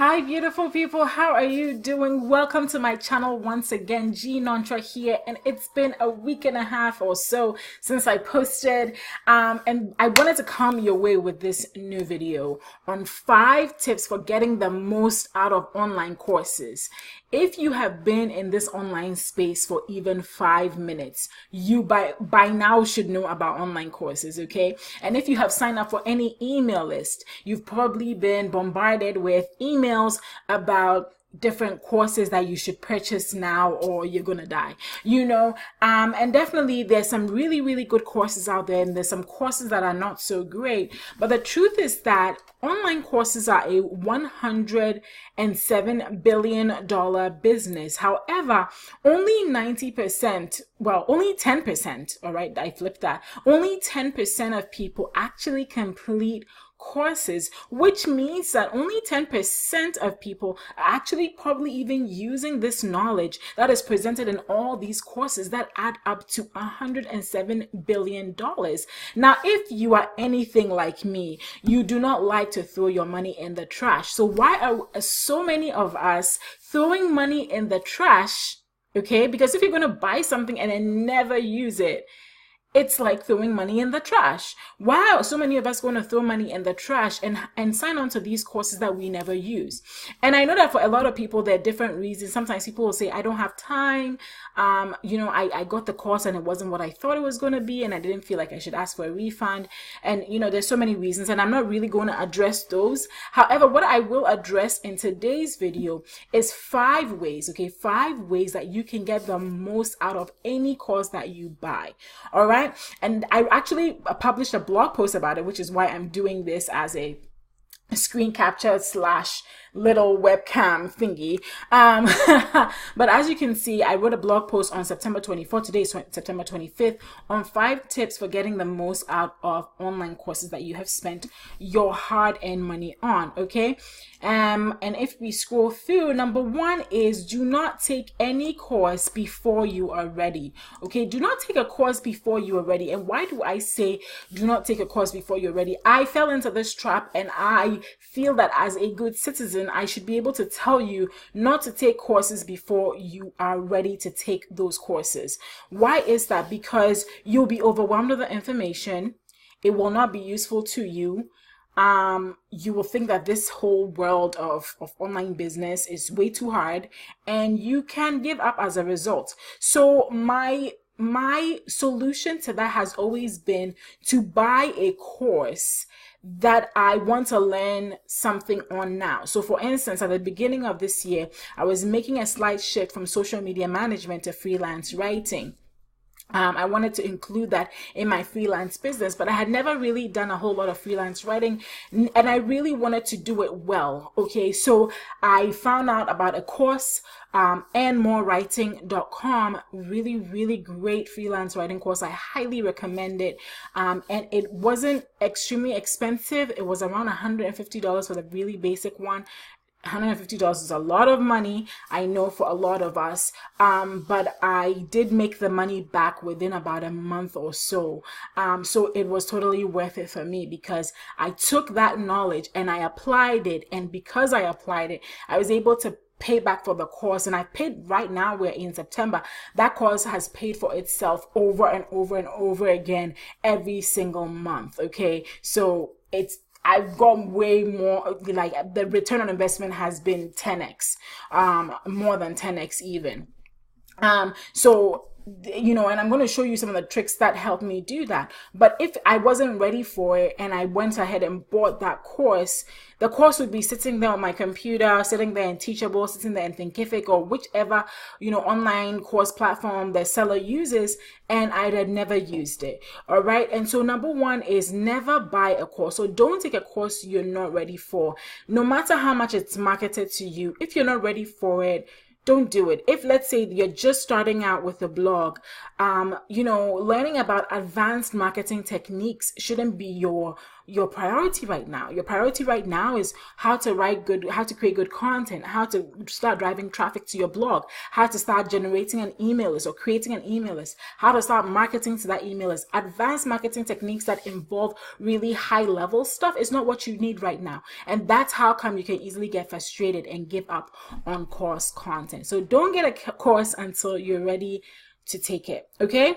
Hi, beautiful people. How are you doing? Welcome to my channel once again. G Nontra here, and it's been a week and a half or so since I posted, and I wanted to come your way with this new video on 5 tips for getting the most out of online courses. If you have been in this online space for even 5 minutes, you by now should know about online courses, okay? And if you have signed up for any email list, you've probably been bombarded with emails about different courses that you should purchase now or you're gonna die, and definitely there's some really good courses out there, and there's some courses that are not so great. But the truth is that online courses are a $107 billion business. However, only 90%, well, only 10%, all right, I flipped that. Only 10% of people actually complete courses, which means that only 10% of people are actually probably even using this knowledge that is presented in all these courses that add up to $107 billion. Now, if you are anything like me, you do not like to throw your money in the trash. So why are so many of us throwing money in the trash? Okay, because if you're going to buy something and then never use it, it's like throwing money in the trash. Why are so many of us going to throw money in the trash and sign on to these courses that we never use? And I know that for a lot of people, there are different reasons. Sometimes people will say, I don't have time. I got the course and it wasn't what I thought it was going to be, and I didn't feel like I should ask for a refund. And, there's so many reasons, and I'm not really going to address those. However, what I will address in today's video is 5 ways, okay? 5 ways that you can get the most out of any course that you buy. All right. And I actually published a blog post about it, which is why I'm doing this as a screen capture / little webcam thingy. But as you can see, I wrote a blog post on September 24th. Today is September 25th, on 5 tips for getting the most out of online courses that you have spent your hard-earned money on. Okay. And if we scroll through, number 1 is do not take any course before you are ready. Okay. Do not take a course before you are ready. And why do I say do not take a course before you're ready? I fell into this trap, and I feel that as a good citizen, I should be able to tell you not to take courses before you are ready to take those courses. Why is that? Because you'll be overwhelmed with the information. It will not be useful to you. You will think that this whole world of online business is way too hard, and you can give up as a result. So my solution to that has always been to buy a course that I want to learn something on now. So for instance, at the beginning of this year, I was making a slight shift from social media management to freelance writing. I wanted to include that in my freelance business, but I had never really done a whole lot of freelance writing, and I really wanted to do it well. Okay, so I found out about a course, andmorewriting.com, really great freelance writing course. I highly recommend it. And it wasn't extremely expensive. It was around $150 for the really basic one. $150 is a lot of money, I know, for a lot of us, but I did make the money back within about a month or so. So it was totally worth it for me, because I took that knowledge and I applied it, and because I applied it, I was able to pay back for the course. And I paid, right now we're in September, that course has paid for itself over and over again every single month. Okay, so I've got way more, like the return on investment has been 10x, more than 10x even. And I'm going to show you some of the tricks that helped me do that. But if I wasn't ready for it and I went ahead and bought that course, the course would be sitting there on my computer, sitting there in Teachable, sitting there in Thinkific, or whichever, online course platform the seller uses, and I'd had never used it. All right. And so number 1 is never buy a course. So don't take a course you're not ready for. No matter how much it's marketed to you, if you're not ready for it, don't do it. If, let's say, you're just starting out with a blog, learning about advanced marketing techniques shouldn't be your your priority right now. Your priority right now is how to create good content, how to start driving traffic to your blog, how to start generating an email list or creating an email list, how to start marketing to that email list. Advanced marketing techniques that involve really high level stuff is not what you need right now. And that's how come you can easily get frustrated and give up on course content. So don't get a course until you're ready to take it. Okay?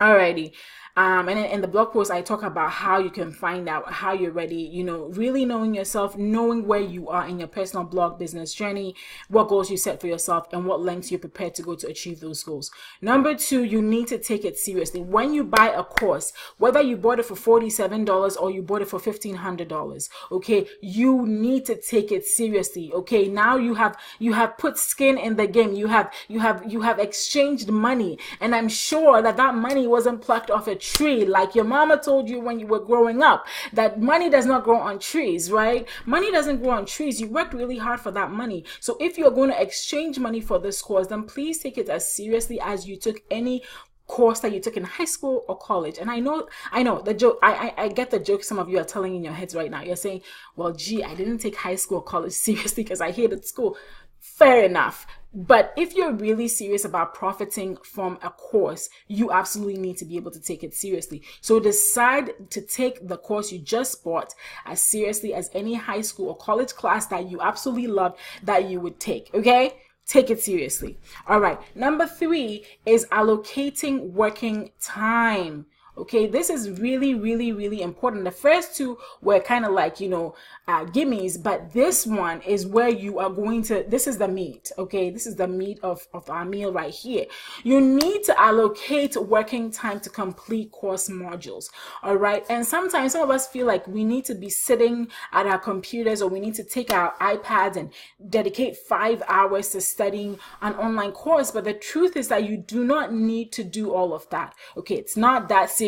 Alrighty. And in the blog post, I talk about how you can find out how you're ready, really knowing yourself, knowing where you are in your personal blog business journey, what goals you set for yourself, and what lengths you're prepared to go to achieve those goals. Number 2, you need to take it seriously. When you buy a course, whether you bought it for $47 or you bought it for $1,500, okay, you need to take it seriously. Okay, now you have put skin in the game. You have exchanged money, and I'm sure that money wasn't plucked off a tree like your mama told you when you were growing up, that money does not grow on trees, right? Money doesn't grow on trees. You worked really hard for that money. So if you're going to exchange money for this course, then please take it as seriously as you took any course that you took in high school or college. And I know the joke. I get the joke some of you are telling in your heads right now. You're saying, well, gee, I didn't take high school or college seriously because I hated school. Fair enough. But if you're really serious about profiting from a course, you absolutely need to be able to take it seriously. So decide to take the course you just bought as seriously as any high school or college class that you absolutely love that you would take. Okay? Take it seriously. All right. Number 3 is allocating working time. Okay, this is really, really, really important. The first 2 were kind of like, gimmies, but this one is where you are going to, this is the meat. Okay, this is the meat of our meal right here. You need to allocate working time to complete course modules. All right, and sometimes some of us feel like we need to be sitting at our computers, or we need to take our iPads and dedicate 5 hours to studying an online course. But the truth is that you do not need to do all of that. Okay, it's not that serious.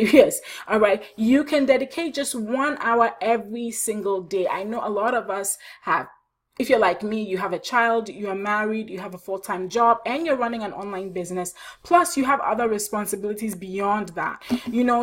All right, you can dedicate just 1 hour every single day. I know a lot of us have. If you're like me, you have a child, you are married, you have a full-time job, and you're running an online business. Plus, you have other responsibilities beyond that,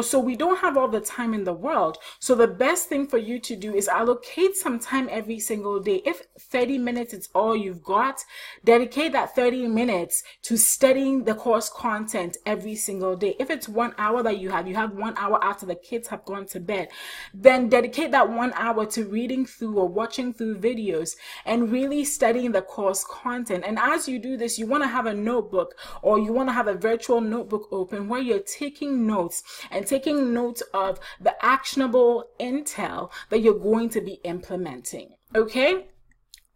so we don't have all the time in the world. So the best thing for you to do is allocate some time every single day. If 30 minutes is all you've got, dedicate that 30 minutes to studying the course content every single day. If it's 1 hour that you have 1 hour after the kids have gone to bed, then dedicate that 1 hour to reading through or watching through videos and really studying the course content. And as you do this, you want to have a notebook, or you want to have a virtual notebook open where you're taking notes of the actionable intel that you're going to be implementing. Okay?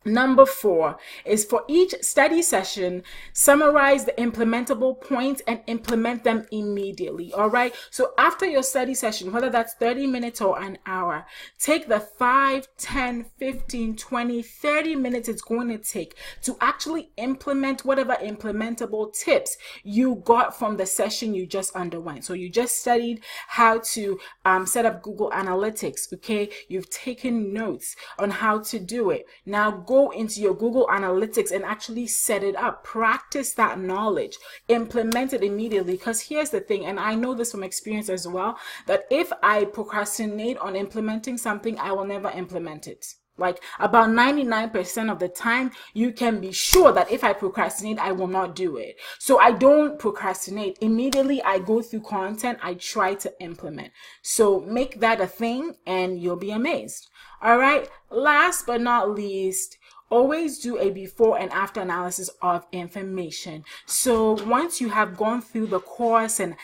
Number 4 is, for each study session, summarize the implementable points and implement them immediately. All right. So after your study session, whether that's 30 minutes or an hour, take the 5, 10, 15, 20, 30 minutes it's going to take to actually implement whatever implementable tips you got from the session you just underwent. So you just studied how to set up Google Analytics. Okay. You've taken notes on how to do it. Now go into your Google Analytics and actually set it up. Practice that knowledge. Implement it immediately. Because here's the thing, and I know this from experience as well, that if I procrastinate on implementing something, I will never implement it. Like about 99% of the time, you can be sure that if I procrastinate, I will not do it. So I don't procrastinate. Immediately I go through content, I try to implement. So make that a thing and you'll be amazed. All right. Last but not least, always do a before and after analysis of information. So once you have gone through the course and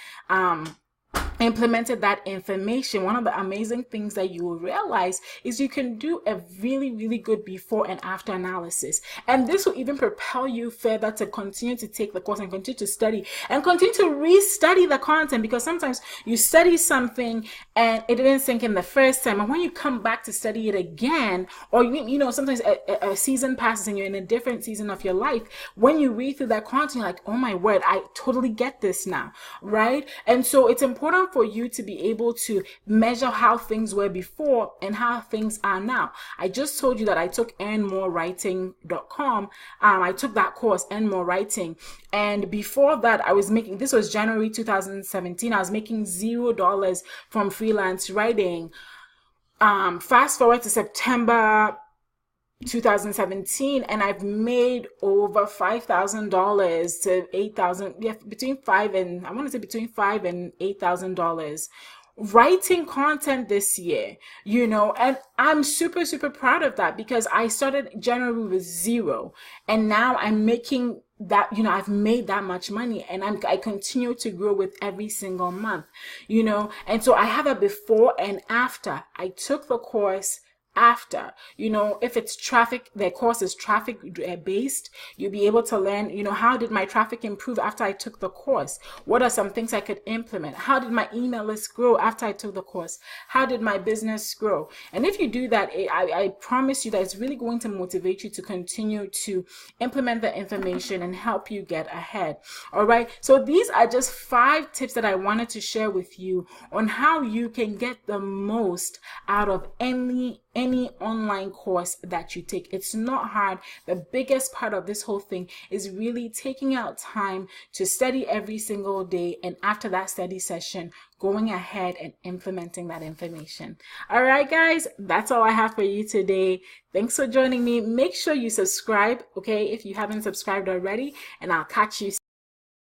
implemented that information, one of the amazing things that you will realize is you can do a really, really good before and after analysis. And this will even propel you further to continue to take the course and continue to study and continue to re-study the content, because sometimes you study something and it didn't sink in the first time. And when you come back to study it again, or sometimes a season passes and you're in a different season of your life, when you read through that content, you're like, oh my word, I totally get this now, right? And so it's important for you to be able to measure how things were before and how things are now. I just told you that I took earnmorewriting.com. I took that course, Earn More Writing. And before that, this was January 2017. I was making $0 from freelance writing. fast forward to September 2017, and I've made over $5,000 to $8,000, yeah, between five and I want to say between $5,000 and $8,000 writing content this year, and I'm super, super proud of that because I started January with zero, and now I'm making that, I've made that much money, and I continue to grow with every single month, and so I have a before and after. I took the course. After, if it's traffic, the course is traffic based, you'll be able to learn, how did my traffic improve after I took the course? What are some things I could implement? How did my email list grow after I took the course? How did my business grow? And if you do that, I promise you that it's really going to motivate you to continue to implement the information and help you get ahead. All right. So these are just 5 tips that I wanted to share with you on how you can get the most out of any online course that you take. It's not hard. The biggest part of this whole thing is really taking out time to study every single day, and after that study session, going ahead and implementing that information. All right, guys, that's all I have for you today. Thanks for joining me. Make sure you subscribe, okay, if you haven't subscribed already, and I'll catch you soon.